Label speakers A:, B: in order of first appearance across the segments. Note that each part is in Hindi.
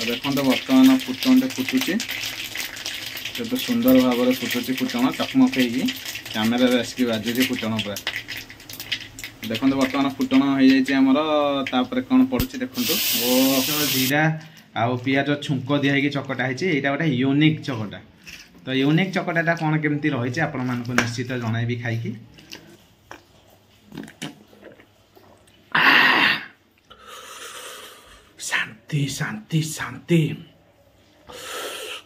A: देखो बर्तमान फुटणटे फुटुची केते सुंदर भाव में फुटुची फुटण चकमक होगी कैमेरा आसिक बाजुची फुटण पूरा देखो बर्तमान फुटण हो जापर कौन पड़ुची देखो ओ जीरा आउ पियाज छुंक दिखाई चकटा है यहाँ गोटे यूनिक चकटा तो यूनिक चकटाटा कौन केमती रही आपण मानक निश्चित जनइबी खाई शांति शांति शांति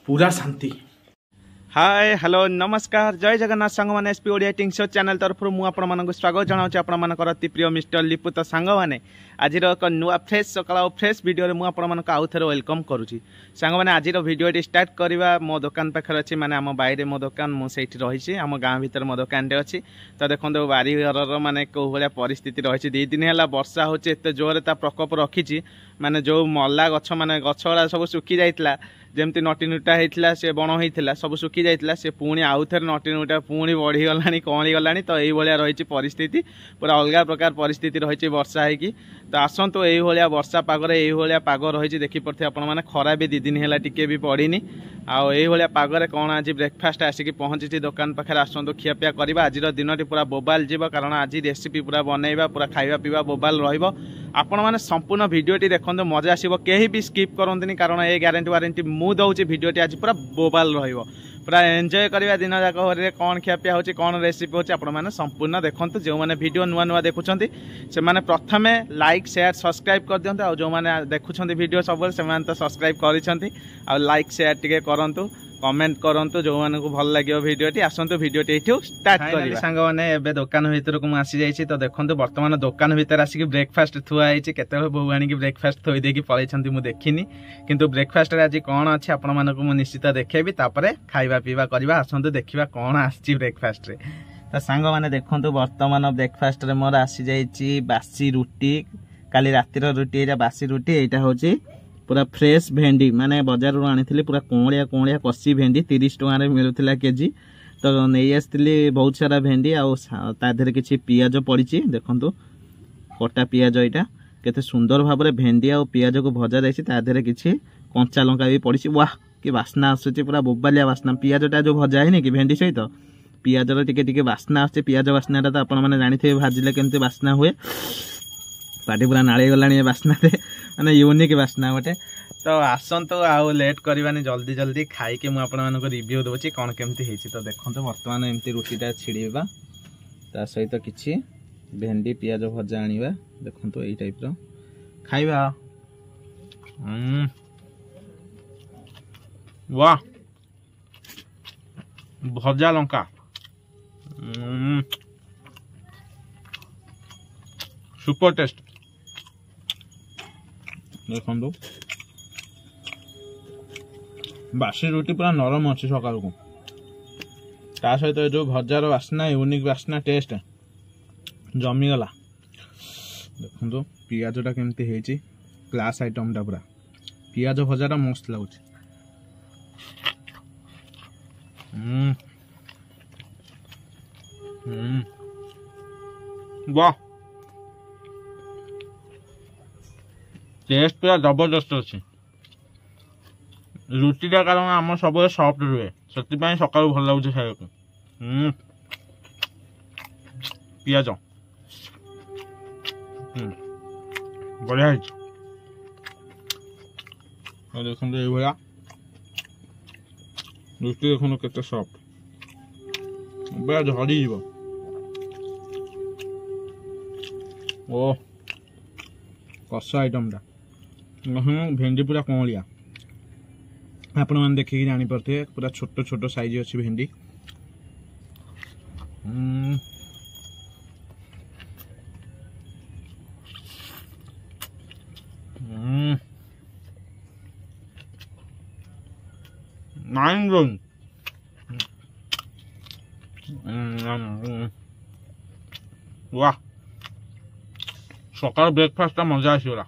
A: पूरा शांति। हाय हेलो नमस्कार जय जगन्नाथ सांग मैंने एसपी ओडिया टिंग शो चैनल तरफ मुझे स्वागत जनाऊँ आपंकर अति प्रिय मिस्टर लिपु तो सांग मैंने आज एक नुआ फ्रेश सकाल फ्रेश वीडियो मुझे आउ थे वेलकम करुँची सांग मैंने आज वीडियो स्टार्ट करवा मो दुकान पाखे अच्छी माने आम बाहर मो दुकान मुझे रही आम गाँ भर मो दुकान अच्छी तो देखो बारीघर माने कौ भाया परिस्थिति रही 2 दिन है वर्षा होते एत जोर प्रकोप रखी माने जो मल्ला गछ माने गछ गुड़ा सब सुखी जाइला जमती नटीनुटा होता से बण होता सब सुखी जाइला से पुणी आउ थे नटीनुटा पुणी बढ़ीगला कौली गला तो यही रही परिस्थिति पूरा अलग प्रकार परिस्थिति रही वर्षा होगी तो आसतु यही वर्षा पागरे यही पाग रही देखिपे आपने खरा भी 2 दिन है टिके भी पड़नी आउ यही पागरे कौन आज ब्रेकफास्ट आसिक पहुँची दुकान पाखे आसतु खियापिया करवा आज दिन पूरा बोबाल जीव कारण आज रेसिपी पूरा बनइबा पूरा खाଇବା पीवा बोबाल रहिबो आपण मैंने संपूर्ण भिडियोटी देखो मजा आसो कहीं भी स्किप करते कारण ये ग्यारंटी वारंटी मुझे दौर भिडियोटी आज पूरा बोबाल रहिबो पूरा एंजॉय करवा दिन जाक घरे कौन खियापिया होची कौन रेसिपी होची आपण मैंने संपूर्ण देखंतु जो मैंने वीडियो नुआ नुआ देखुछंती से माने प्रथमे लाइक शेयर सब्सक्राइब कर दियंतु आ जो मैंने देखुछंती वीडियो सब से माने तो सब्सक्राइब करिसंती आ लाइक शेयर टिके करंतु कमेंट करंतु जो माने को भल लागियो वीडियोटी आसंतु भिडियोटी एठियो स्टार्ट करिवा सांग माने एबे दुकान भीतर को आसी जाईची तो देखंतु वर्तमान दुकान भीतर आसी ब्रेकफास्ट थुआ आईची केते बहु आनी की ब्रेकफास्ट थोई देकी पळैछंती मु देखिनी किंतु ब्रेकफास्ट रे आज कोन अछि आपण माने को मु निश्चित देखेबी तापरे खाइबा पीवा करवा आसंतु देखिबा कोन आछि ब्रेकफास्ट रे तो सांग माने देखंतु वर्तमान ब्रेकफास्ट रे मोर आसी जाईची बासी रुटी काली रातिर रुटी एटा बासी रुटी एटा होची पूरा फ्रेश भेंडी माने बाजार आनी पूरा कोणिया कोणिया कसी भेंडी 30 टଙ୍କା रे मिलुथिला केजी तो नहीं आसती बहुत सारा भेंडी आधे किसी पियाज पड़ी देखंतु कटा पियाज यहाँ केते सुंदर भाव में भेंडी आ पियाज को भजा जाए किसी कंचा लंका भी पड़ी वाह कि बास्ना आसूची पूरा बोबालिया बास्ना पियाजटा जो भजा है कि भेंडी सहित पियाजर टिके बास्ना आसुचे पियाज बास्नाटा तो आपण मैंने जानी भाजिले केमती बास्ना हुए पाटी पूरा नाड़ी गला बास्ना माने यूनिक बास्ना गोटे तो आसतु आउ लेट करवानी जल्दी जल्दी खाई मुझे रिव्यू दूसरी कौन केमती तो देखो बर्तमान एमती रुटीटा छिड़वा ता सहित किसी भेंडी पियाज भजा आनिबा देखो यही टाइप रो खाइबा वाह भजा लंका सुपर टेस्ट देखो बासी रुटी पूरा नरम अच्छी सकाल को ता सहित जो भजार बास्ना यूनिक बास्ना टेस्ट जमीगला देखो पियाजटा केमती है क्लास आइटमटा पूरा पियाज भजाटा मस्त लगुच वाह टेस्ट पूरा जबरदस्त अच्छी रुटीटा कारण आम सब सफ्ट रुहे से सकाल भल लगे खाया पियाज बढ़िया देखो ये रुटी देखो केते सफ्ट बड़ा झड़ी ओ कषा आइटमटा भेंडी पूरा कौलिया आपण मैंने देखिए जानीपे पूरा छोट छोट साइज अच्छी भेंडी माइंड ब्लोइंग वाह सकाल ब्रेकफास्ट मजा आसगला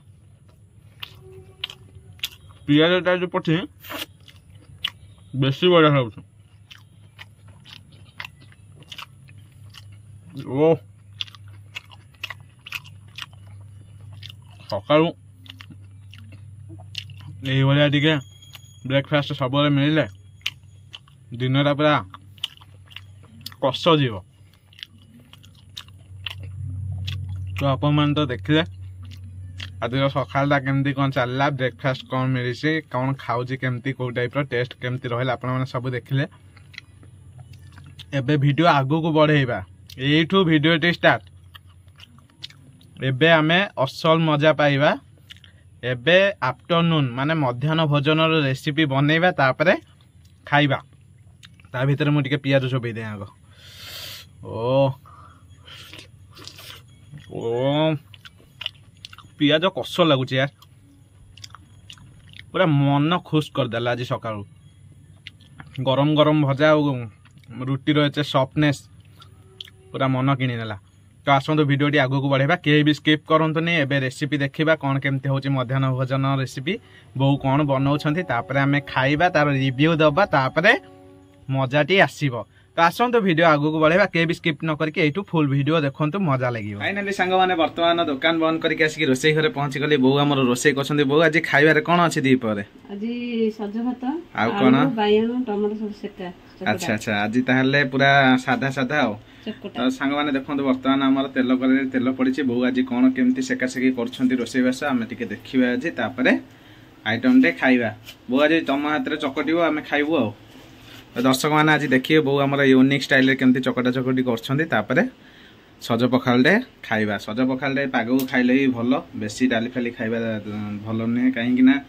A: पियाजटा जो पठी बेसी बढ़िया लगे ओ सका यही टे ब्रेकफास्ट सब मिले दिनटा पूरा कष जीव। तो आपण मैंने तो देखिले आज सकालटा केमती कौन चलला ब्रेकफास्ट कौन मिली कौन खाऊँ केमती कौ टाइप टेस्ट केमती रहा आप सब देखिले। एबे वीडियो आगू को बढ़ेबा एठू वीडियो स्टार्ट एबे आमे असल मजा पाइबा। एबे आफ्टरनून माने मध्याह्न भोजन रेसिपी बनैबा तापरे खाइबा। ता भीतर मु टिके पियाज चोबई दे आगो। ओ ओ पियाज कस लगुच यार पूरा मन खुश करदेला। आज सकाळू गरम गरम भजा रुटीर एचे सफ्टनेस पूरा मन किणीनेला। तो आसतु भिडियोटी आगू को बढ़ेबा के भी स्किप करंतुनी। एबे रेसिपी देखिबा कौन केमती होची मध्याह्न भोजन रेसिपी बहु कौन बनाउछंती तापरे आमे खाइबा तार रिव्यू दबा तापरे मजाटी आसीबो। तो आसतु वीडियो आगू को बढ़ेबा के भी स्किप न करके एटू फुल वीडियो देखंतु मजा लागिबो। फाइनली संग माने वर्तमान दुकान बंद करके आसी रोसई घरे पहुंची गली। बहु हमर रोसई करछंती। बहु आज खाइबारे कोन अछि दी परे
B: আজি सज भात
A: आ कोन
B: बायन टमाटो सब सेटा।
A: अच्छा अच्छा आज ताहले पूरा सादा सादा हो। तो सांग माने देखंतु वर्तमान हमर तेल करे तेल पड़िछि। बहु आज कोन केमती सेका सेकी करछंती रोसई बास आमे टिके देखिबा आज तापरे आइटम डे खाइबा। बहु आज तम हाथ रे चकटिबो आमे खाइबो आ। दर्शक मैंने आज देखिए बहु आम यूनिक स्टाइल केमती चकटा चकटी कर सज पखाल डे खाइबा। सज पखाल डे पाग को खाइले ही भल बेसी डाली फाली खाइबा भल नुहे कहीं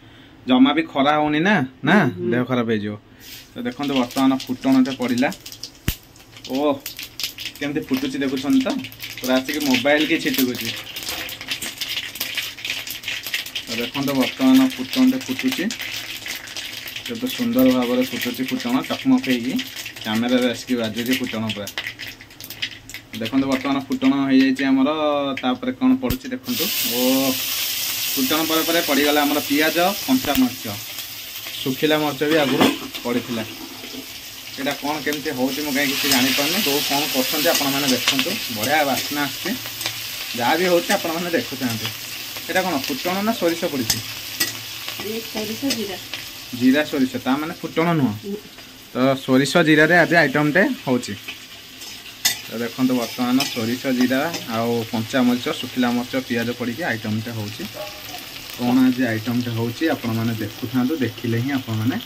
A: जमा भी खरा होनी ना ना देह खराब हो। तो देखो बर्तमान फुटण पड़ा ओ केमती फुटुची देखुं तो पूरा आसिक मोबाइल की छिटकुची। तो देखो बर्तमान फुटण फुटुची तो सुंदर भाव में फुटुची फुटण चकमक कैमेरा आसिक बाजुची फुटण पूरा। देखो बर्तमान फुटण हो जामर कौन पड़ुची देखु ओ फुटण पर पड़गला आम पियाज कंचा मर्च सुखिला मर्च भी आगु पड़ा। यहाँ कौन केमती हो कहीं किसी जापारे तो कौन कर देखु बढ़िया बास्ना आस जहाँ भी हो देखु था। यहाँ कौन फुटण ना सोरिष पड़ी जीरा सोरिष ता माने फुटण नुह तो सोरिष जीरा रे आज आइटम टे होची। तो देखो बर्तमान सोरिष जीरा आउ कंचा मरीच सुखिला मरीच पियाज पड़ी आइटम टे होची। कौन आज आइटम टे होची आपण माने देखु थांतु देखिले ही आपण माने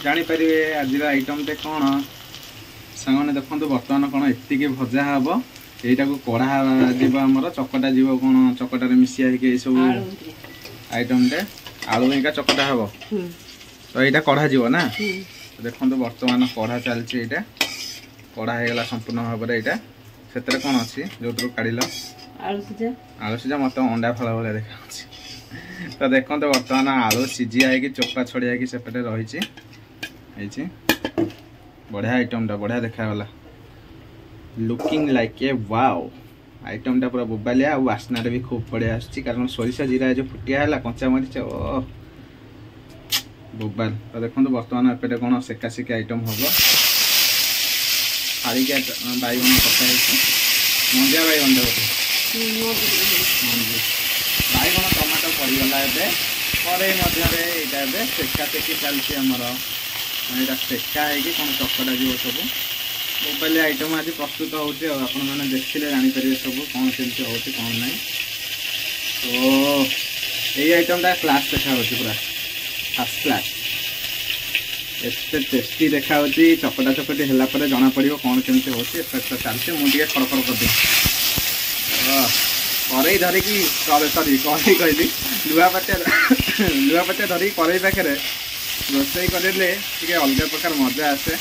A: जानि परिबे आज आइटम टे कौन। सांगने देखो बर्तमान कौन एतिकी भजा हबो एटा को कढ़ा जीव आमर चकटा जीव कौन चकटार मिसिया हे सब आइटम टे आलू इनका चकटा हबो तो यहाँ कढ़ा जीव ना। देखो बर्तमान कढ़ा चलती यहाँ कढ़ा हो गला संपूर्ण भाव में यहाँ से कौन अच्छी जो काढ़ आलू सीझा मत अंडा फल भाया देखा। तो देखो बर्तमान आलू सीझी आई चोपा छड़िया सेपटे रही बढ़िया आइटमटा बढ़िया देखागला लुकिंग लाइक ए वाओ। आइटमटा पूरा बोबालिया वासना भी खूब बढ़िया आस कारण सोरिष जीरा जो फुटिया है कंचा मरीच ओ बोबाल। तो देखो बर्तमान एपटे कौन सेका सेकी आइटम हम फाड़ी बैगन कटा मंजिया बैगन बैगन टमाटो पड़गला कड़े मध्य सेका सेकी चलती आमर यहाँ सेका हो कौन चकटा जीव सब मोबाइल आइटम आज प्रस्तुत होने देखिले जापर सब कौन केमती हो कौन ना। तो यही आइटमटा क्लास देखा पूरा फर्स्ट क्लास एत टेस्टी देखा चकटा चकटी है जना पड़ो कौन केमती हो चलती मुझे खड़खड़ करदे कड़े धरिकी सॉरी कड़े कहली लुहापटिया धरिकी कड़े पाखे रोसई करें अलग प्रकार मजा आसे।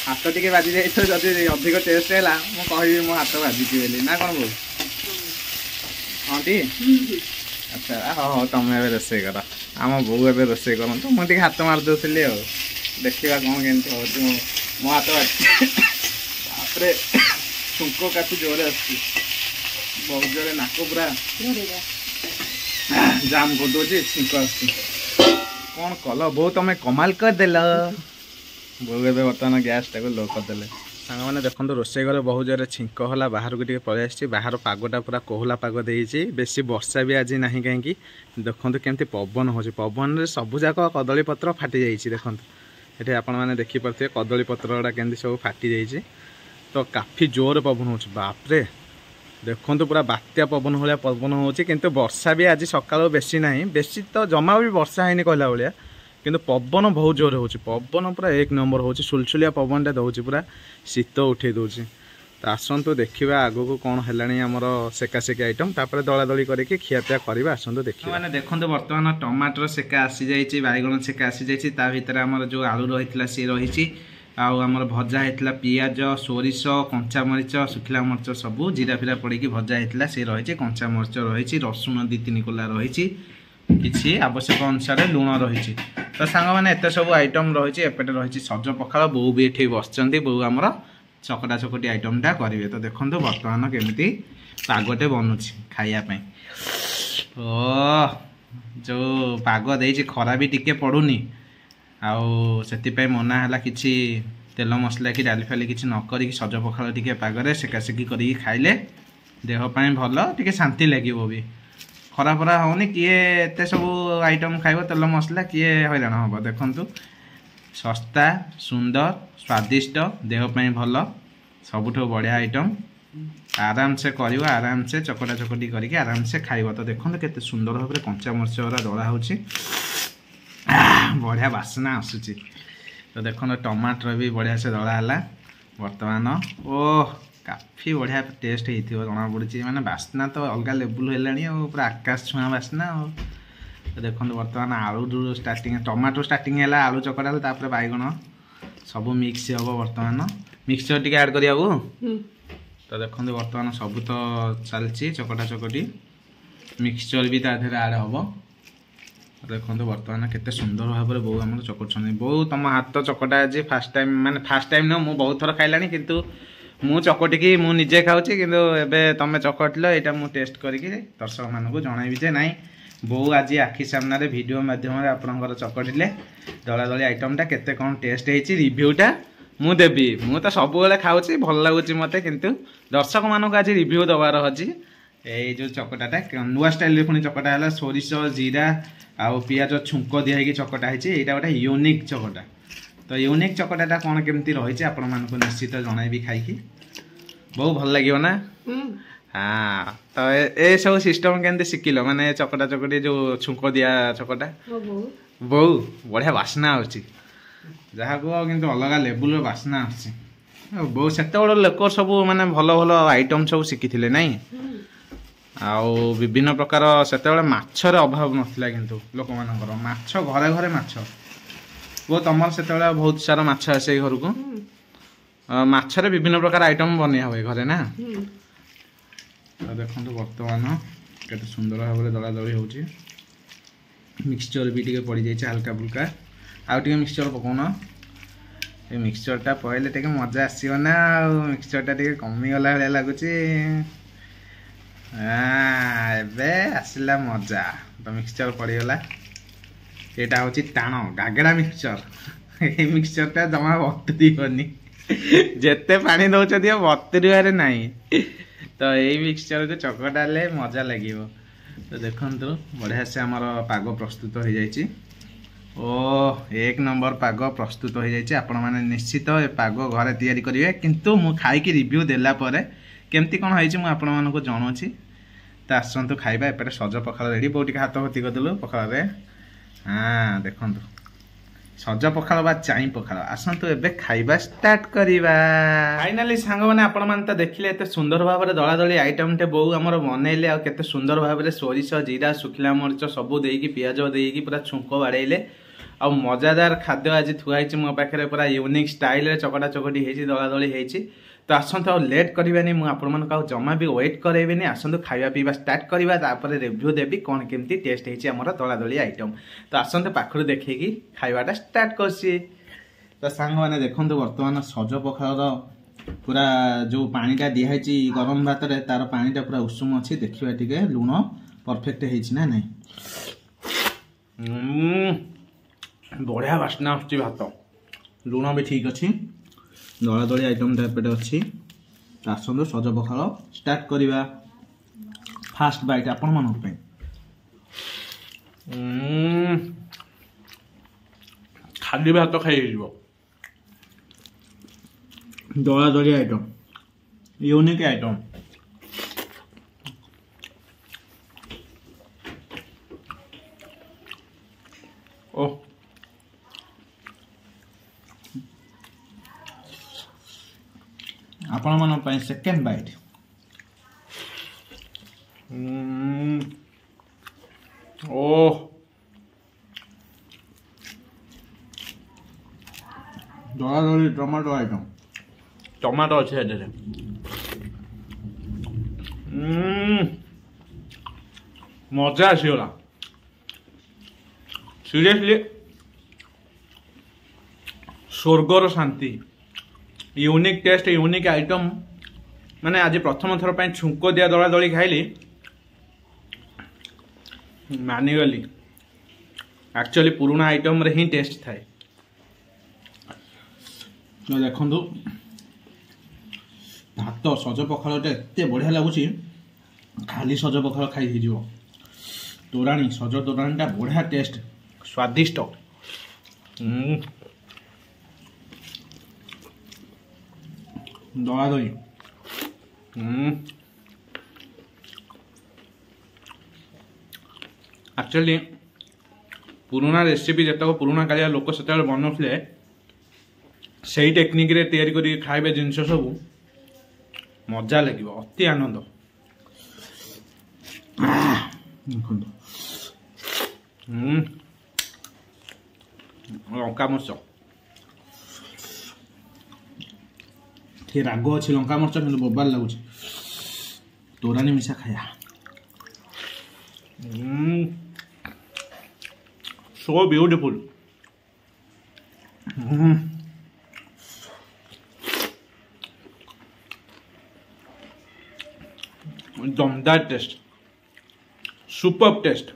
A: हाथ टी बाजी जाए जदि अधिक टेस्ट है मुझे मो हाथ बाजिकी बोली ना कौन बोल हाँ टी अच्छा हाँ तुम्हें रोसई कर आम बो ए रोसई करूँ मुझे हाथ मारिदे देखा कौन केमती हो मो हाथ बाजी छुंक काफी जोरे आस बहुत जोरे नाक पूरा जाम करदे छुंक आस कौन कल बो तुम कमाल करदेल बो ए बर्तमान गैस टाक लो करदे ସାଙ୍ଗମାନେ ଦେଖନ୍ତୁ ରୋଷେଇ ଘରେ ବହୁତ ଜୋରରେ ଛିଙ୍କ ହେଲା ବାହାରକୁ ଟିକେ ପଳେଇ ଆସିଛି। ବାହାର ପାଗଟା ପୁରା କୋହଲା ପାଗ ଦେଇଛି, ବେଶୀ ବର୍ଷା ବି ଆଜି ନାହିଁ। କାହିଁକି ଦେଖନ୍ତୁ କେମିତି ପବନ ହେଉଛି, ପବନରେ ସବୁଯାକ କଦଳୀ ପତ୍ର ଫାଟି ଯାଇଛି। ଦେଖନ୍ତୁ ଏଠି ଆପଣମାନେ ଦେଖିପାରୁଥିବେ କଦଳୀ ପତ୍ର ଗୁଡ଼ା କେମିତି ସବୁ ଫାଟି ଯାଇଛି। ତ କାଫି ଜୋର ପବନ ହେଉଛି, ବାପରେ ଦେଖନ୍ତୁ ପୁରା ବାତ୍ୟା ପବନ ଭଳିଆ ପବନ ହେଉଛି। କିନ୍ତୁ ବର୍ଷା ବି ଆଜି ସକାଳୁ ବେଶୀ ନାହିଁ, ବେଶୀ ତ ଜମା ବି ବର୍ଷା ହେଇନି କହିଲା ଭଳିଆ, କିନ୍ତୁ ପବନ ବହୁତ ଜୋର ହେଉଛି। ପବନ ପୁରା ଏକ ନମ୍ବର ହେଉଛି, ସୁଲସୁଲିଆ ପବନଟା ଦେଉଛି, ପୁରା ଶୀତ ଉଠେଇ ଦେଉଛି। ତ ଆସନ୍ତୁ ଦେଖିବା ଆଗକୁ କ'ଣ ହେଲାଣି ଆମର ସେକାସେକି ଆଇଟମ୍, ତାପରେ ଦଳାଦଳି କରିକି ଖିଆପିଆ କରିବା। ଆସନ୍ତୁ ଦେଖିବା। ମାନେ ଦେଖନ୍ତୁ ବର୍ତ୍ତମାନ ଟମାଟର ସେକା ଆସିଯାଇଛି, ବାଇଗଣ ସେକା ଆସିଯାଇଛି, ତା ଭିତରେ ଆମର ଯେଉଁ ଆଳୁ ରହିଥିଲା ସିଏ ରହିଛି, ଆଉ ଆମର ଭଜା ହେଇଥିଲା ପିଆଜ, ସୋରିଷ, କଞ୍ଚାମରିଚ, ଶୁଖିଲା ମରିଚ ସବୁ ଜିରା ଫିରା ପଡ଼ିକି ଭଜା ହେଇଥିଲା ସେ ରହିଛି, କଞ୍ଚାମରିଚ ରହିଛି, ରସୁଣ 2-3 କୋଲା ରହିଛି, କିଛି ଆବଶ୍ୟକ ଅନୁସାରେ ଲୁଣ ରହିଛି। ତ ସାଙ୍ଗମାନେ ଏତେ ସବୁ ଆଇଟମ୍ ରହିଛି। ଏପଟେ ରହିଛି ସଜ ପଖାଳ, ବୋଉ ବି ଏଠି ବସିଛନ୍ତି, ବୋଉ ଆମର ଚକଟା ଚକଟି ଆଇଟମ୍ଟା କରିବେ। ତ ଦେଖନ୍ତୁ ବର୍ତ୍ତମାନ କେମିତି ପାଗଟେ ବନୁଛି ଖାଇବା ପାଇଁ। ଓ ଯେଉଁ ପାଗ ଦେଇଛି, ଖରା ବି ଟିକେ ପଡ଼ୁନି, ଆଉ ସେଥିପାଇଁ ମନା ହେଲା କିଛି ତେଲ ମସଲା କି ଡାଲି ଫାଲି କିଛି ନ କରିକି ସଜ ପଖାଳ ଟିକେ ପାଗରେ ସେକାସେକି କରିକି ଖାଇଲେ ଦେହ ପାଇଁ ଭଲ, ଟିକେ ଶାନ୍ତି ଲାଗିବ ବି। ଖରା ଫରା ହେଉନି, କିଏ ଏତେ ସବୁ ଆଇଟମ୍ ଖାଇବ ତେଲ ମସଲା, କିଏ ହଇରାଣ ହେବ। ଦେଖନ୍ତୁ ଶସ୍ତା, ସୁନ୍ଦର, ସ୍ୱାଦିଷ୍ଟ, ଦେହ ପାଇଁ ଭଲ, ସବୁଠୁ ବଢ଼ିଆ ଆଇଟମ୍। ଆରାମସେ କରିବ, ଆରାମସେ ଚକଟା ଚକଟି କରିକି ଆରାମସେ ଖାଇବ। ତ ଦେଖନ୍ତୁ କେତେ ସୁନ୍ଦର ଭାବରେ କଞ୍ଚାମରିଚ ଗୁଡ଼ା ଦଳା ହେଉଛି, ବଢ଼ିଆ ବାସ୍ନା ଆସୁଛି। ତ ଦେଖନ୍ତୁ ଟମାଟର ବି ବଢ଼ିଆ ସେ ଦଳା ହେଲା ବର୍ତ୍ତମାନ। କାଫି ବଢ଼ିଆ ଟେଷ୍ଟ ହେଇଥିବ ଜଣାପଡ଼ୁଛି, ମାନେ ବାସ୍ନା ତ ଅଲଗା ଲେବୁଲ୍ ହେଲାଣି ଆଉ, ପୁରା ଆକାଶ ଛୁଆଁ ବାସ୍ନା ଆଉ। ତ ଦେଖନ୍ତୁ ବର୍ତ୍ତମାନ ଆଳୁରୁ ଷ୍ଟାର୍ଟିଂ, ଟମାଟୋ ଷ୍ଟାର୍ଟିଂ ହେଲା, ଆଳୁ ଚକଟା ହେଲା, ତାପରେ ବାଇଗଣ ସବୁ ମିକ୍ସ ହେବ। ବର୍ତ୍ତମାନ ମିକ୍ସଚର ଟିକେ ଆଡ଼୍ କରିବାକୁ। ତ ଦେଖନ୍ତୁ ବର୍ତ୍ତମାନ ସବୁ ତ ଚାଲିଛି ଚକଟା ଚକଟି, ମିକ୍ସଚର ବି ତା ଦେହରେ ଆଡ଼୍ ହେବ। ଦେଖନ୍ତୁ ବର୍ତ୍ତମାନ କେତେ ସୁନ୍ଦର ଭାବରେ ବୋଉ ଆମର ଚକଟୁଛନ୍ତି। ବୋଉ ତମ ହାତ ଚକଟା ଆଜି ଫାର୍ଷ୍ଟ ଟାଇମ୍, ମାନେ ଫାର୍ଷ୍ଟ ଟାଇମ୍ ନୁହଁ, ମୁଁ ବହୁତ ଥର ଖାଇଲାଣି, କିନ୍ତୁ ମୁଁ ଚକଟିକି ମୁଁ ନିଜେ ଖାଉଛି, କିନ୍ତୁ ଏବେ ତମେ ଚକଟିଲ, ଏଇଟା ମୁଁ ଟେଷ୍ଟ କରିକି ଦର୍ଶକମାନଙ୍କୁ ଜଣାଇବି ଯେ ନାଇଁ ବୋଉ ଆଜି ଆଖି ସାମ୍ନାରେ ଭିଡ଼ିଓ ମାଧ୍ୟମରେ ଆପଣଙ୍କର ଚକଟିଲେ ଦଳାଦଳି ଆଇଟମ୍ଟା କେତେ କ'ଣ ଟେଷ୍ଟ ହେଇଛି, ରିଭ୍ୟୁଟା ମୁଁ ଦେବି। ମୁଁ ତ ସବୁବେଳେ ଖାଉଛି, ଭଲ ଲାଗୁଛି ମୋତେ, କିନ୍ତୁ ଦର୍ଶକମାନଙ୍କୁ ଆଜି ରିଭ୍ୟୁ ଦେବାର ଅଛି। ଏଇ ଯେଉଁ ଚକଟାଟା ନୂଆ ଷ୍ଟାଇଲ୍ରେ ପୁଣି ଚକଟା ହେଲା, ସୋରିଷ, ଜିରା ଆଉ ପିଆଜ ଛୁଙ୍କ ଦିଆ ହେଇକି ଚକଟା ହେଇଛି। ଏଇଟା ଗୋଟେ ୟୁନିକ୍ ଚକଟା। ତ ୟୁନିକ୍ ଚକଟାଟା କ'ଣ କେମିତି ରହିଛି ଆପଣମାନଙ୍କୁ ନିଶ୍ଚିତ ଜଣାଇବି ଖାଇକି। ବହୁତ ଭଲ ଲାଗିବ ନା? ହଁ। ତ ଏସବୁ ସିଷ୍ଟମ କେମିତି ଶିଖିଲ, ମାନେ ଚକଟା ଚକଟି ଯେଉଁ ଛୁଙ୍କ ଦିଆ ଚକଟା? ବୋଉ ବଢ଼ିଆ ବାସ୍ନା ଆସୁଛି, ଯାହାକୁ କିନ୍ତୁ ଅଲଗା ଲେବୁଲ୍ର ବାସ୍ନା ଆସୁଛି। ବୋଉ ସେତେବେଳେ ଲୋକ ସବୁ ମାନେ ଭଲ ଭଲ ଆଇଟମ୍ ସବୁ ଶିଖିଥିଲେ ନାଇଁ, ଆଉ ବିଭିନ୍ନ ପ୍ରକାର ସେତେବେଳେ ମାଛର ଅଭାବ ନଥିଲା, କିନ୍ତୁ ଲୋକମାନଙ୍କର ମାଛ ଘରେ ଘରେ ମାଛ। ବୋଉ ତମର ସେତେବେଳେ ବହୁତ ସାରା ମାଛ ଆସେ ଘରକୁ, ମାଛରେ ବିଭିନ୍ନ ପ୍ରକାର ଆଇଟମ୍ ବନିଆ ହୁଏ ଘରେ ନା? ତ ଦେଖନ୍ତୁ ବର୍ତ୍ତମାନ କେତେ ସୁନ୍ଦର ଭାବରେ ଦଳାଦଳି ହେଉଛି, ମିକ୍ସଚର ବି ଟିକେ ପଡ଼ିଯାଇଛି ହାଲକା ଫୁଲକା, ଆଉ ଟିକେ ମିକ୍ସଚର ପକାଉନ। ଏ ମିକ୍ସଚରଟା ପଡ଼ିଲେ ଟିକେ ମଜା ଆସିବ ନା, ଆଉ ମିକ୍ସଚରଟା ଟିକେ କମିଗଲା ଭଳିଆ ଲାଗୁଛି। ଏବେ ଆସିଲା ମଜା। ତ ମିକ୍ସଚର ପଡ଼ିଗଲା, ଏଇଟା ହେଉଛି ଟାଣ ଗାଗେଡ଼ା ମିକ୍ସଚର। ଏଇ ମିକ୍ସଚରଟା ଜମା ବତୁରିବନି, ଯେତେ ପାଣି ଦେଉଛ ଦିଅ ବତୁରିବାରେ ନାହିଁ। ତ ଏଇ ମିକ୍ସଚରକୁ ଚକଟା ହେଲେ ମଜା ଲାଗିବ। ତ ଦେଖନ୍ତୁ ବଢ଼ିଆ ସେ ଆମର ପାଗ ପ୍ରସ୍ତୁତ ହୋଇଯାଇଛି। ଏକ ନମ୍ବର ପାଗ ପ୍ରସ୍ତୁତ ହୋଇଯାଇଛି। ଆପଣମାନେ ନିଶ୍ଚିତ ଏ ପାଗ ଘରେ ତିଆରି କରିବେ, କିନ୍ତୁ ମୁଁ ଖାଇକି ରିଭ୍ୟୁ ଦେଲା ପରେ କେମିତି କ'ଣ ହେଇଛି ମୁଁ ଆପଣମାନଙ୍କୁ ଜଣାଉଛି। ତ ଆସନ୍ତୁ ଖାଇବା। ଏପଟେ ସଜ ପଖାଳ ରେଡ଼ି, ବୋଉ ଟିକେ ହାତ ଭର୍ତ୍ତି କରିଦେଲୁ ପଖାଳରେ। ଦେଖନ୍ତୁ ସଜ ପଖାଳ ବା ଚାଇଁ ପଖାଳ। ଆସନ୍ତୁ ଏବେ ଖାଇବା ଷ୍ଟାର୍ଟ କରିବା। ଫାଇନାଲି ସାଙ୍ଗମାନେ ଆପଣମାନେ ତ ଦେଖିଲେ ଏତେ ସୁନ୍ଦର ଭାବରେ ଦଳାଦଳି ଆଇଟମ୍ଟେ ବୋଉ ଆମର ବନେଇଲେ, ଆଉ କେତେ ସୁନ୍ଦର ଭାବରେ ସୋରିଷ, ଜିରା, ଶୁଖିଲା ମରିଚ ସବୁ ଦେଇକି ପିଆଜ ଦେଇକି ପୁରା ଛୁଙ୍କ ବାଡ଼େଇଲେ, ଆଉ ମଜାଦାର ଖାଦ୍ୟ ଆଜି ଥୁଆ ହେଇଛି ମୋ ପାଖରେ, ପୁରା ୟୁନିକ୍ ଷ୍ଟାଇଲ୍ରେ ଚକଟା ଚକଟି ହେଇଛି, ଦଳାଦଳି ହେଇଛି। ତ ଆସନ୍ତୁ ଆଉ ଲେଟ୍ କରିବାନି, ମୁଁ ଆପଣମାନଙ୍କୁ ଆଉ ଜମା ବି ୱେଟ୍ କରାଇବିନି। ଆସନ୍ତୁ ଖାଇବା ପିଇବା ଷ୍ଟାର୍ଟ କରିବା, ତାପରେ ରିଭ୍ୟୁ ଦେବି କ'ଣ କେମିତି ଟେଷ୍ଟ ହେଇଛି ଆମର ଦଳାଦଳି ଆଇଟମ୍। ତ ଆସନ୍ତୁ ପାଖରୁ ଦେଖେଇକି ଖାଇବାଟା ଷ୍ଟାର୍ଟ କରୁଛି। ତ ସାଙ୍ଗମାନେ ଦେଖନ୍ତୁ ବର୍ତ୍ତମାନ ସଜ ପଖାଳର ପୁରା ଯେଉଁ ପାଣିଟା ଦିଆହେଇଛି ଗରମ ଭାତରେ, ତାର ପାଣିଟା ପୁରା ଉଷୁମ ଅଛି। ଦେଖିବା ଟିକେ ଲୁଣ ପରଫେକ୍ଟ ହେଇଛି ନା ନାଇଁ। ବଢ଼ିଆ ବାସ୍ନା ଆସୁଛି ଭାତ, ଲୁଣ ବି ଠିକ୍ ଅଛି। ଦଳା ଦଳି ଆଇଟମଟା ଏପଟେ ଅଛି। ଆସନ୍ତୁ ସଜ ପଖାଳ ଷ୍ଟାର୍ଟ କରିବା। ଫାଷ୍ଟ ବାଇଟ୍ ଆପଣମାନଙ୍କ ପାଇଁ। ଖାଲି ଭାତ ଖାଇ ହେଇଯିବ। ଦଳା ଦଳି ଆଇଟମ, ୟୁନିକ୍ ଆଇଟମ। ଓ ଆପଣମାନଙ୍କ ପାଇଁ ସେକେଣ୍ଡ ବାଇଟ୍। ଓ ଦଳା ଦଳି ଟମାଟୋ ଆଇଟମ, ଟମାଟୋ ଅଛି ଏଥିରେ। ମଜା ଆସିଗଲା ସିରିୟସଲି। ସ୍वर्गर शांति, यूनिक टेस्ट, यूनिक आइटम। माने आज प्रथम थर पर छुंक दिया दला दली खाइली, मानिगली एक्चुअली पुराना आइटम रे ही टेस्ट थाए। देखु भात सज पखाळटा एते बढ़िया लगुच, खाली सज पखाळ खाई हो। तोराणी सज तोराणीटा बढ़िया टेस्ट, स्वादिष्ट। दला दही एक्चुअली पुराना रेसिपी जितक पुराना कालिया लोक से बनाते से टेक्निक रे तैयारी करी खाइबे जिनस सब मजा लगे, अति आनंद। लंका मर्च थे राग अच्छी, लंका मर्च कि बोबार लगुच। तोरानी मिशा खाया सो ब्यूटीफुल। दमदार टेस्ट, सुपर टेस्ट।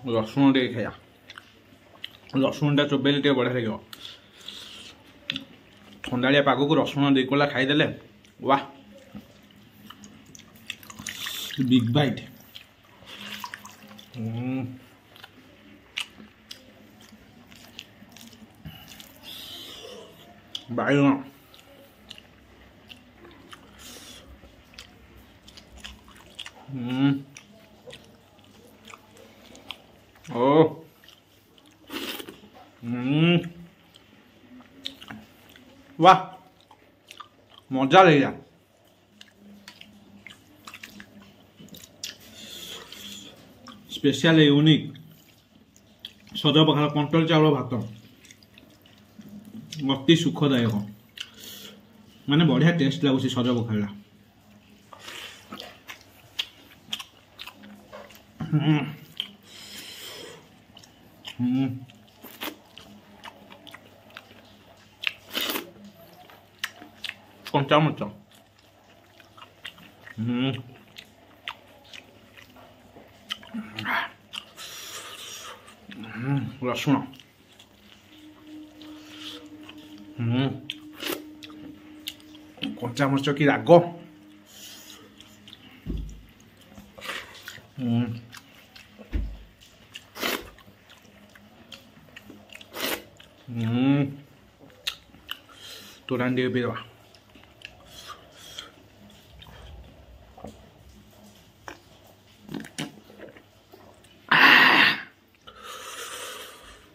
A: रसुण टे खाया, रसुण टा चोबेले टे बढ़िया लगे। ठंडाड़िया पाग को रसुण दे कोला खाईदे, वाह बिग बाइट। बाइगण ओ वाह मजा ले जा। स्पेशल यूनिक सज पखाल कंट्रोल चाउल भात, अति सुखदायक, माने बढ़िया टेस्ट लगुच सज पखाला। कंचा मर्च, रसुण, कंचा मर्च की राग, तोरान टे पी दवा।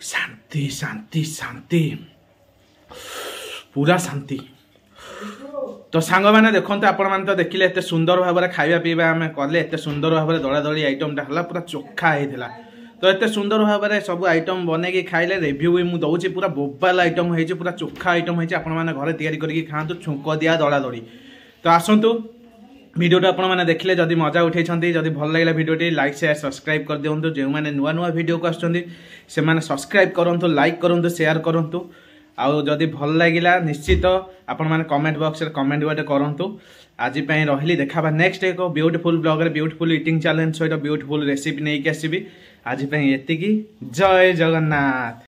A: शांति शांति शांति, पूरा शांति। तो सांग मैंने देखते आपण मैंने तो देखिले एत सुंदर भाव में खाଇବା पीवा आम कले, एत सुंदर भाव में दला दली आइटमटा है पूरा चोखा होता। तो एत सुंदर भाव में सब आइटम बनैकी खाइले रिव्यू भी मुझे दौची, पूरा बोबाल आइटम हो, पूरा चोखा आइटम हो। आपण मैंने घरे तैयारी करके खातु, छुंक दिया दला दली। तो आसतु वीडियोटा आपण मैंने देखिले, जदि मजा उठे, जदि भल लगे वीडियोटी लाइक शेयर सब्सक्राइब कर दिंतु। जो मैंने नुआ नुआ वीडियो को आसुँच से सब्सक्राइब करूँ, लाइक करूँ, शेयर करूँ। आउ जदि भल लगिला निश्चित आपण माने कमेंट बॉक्स रे कमेंट गोटे करंतु। आज रही देखा नेक्स्ट एक ब्यूटीफुल ब्लॉग रे ब्यूटीफुल ईटिंग चैलेंज सहित ब्यूटीफुल रेसिपी नहीं आसबि। आज एतिकी जय जगन्नाथ।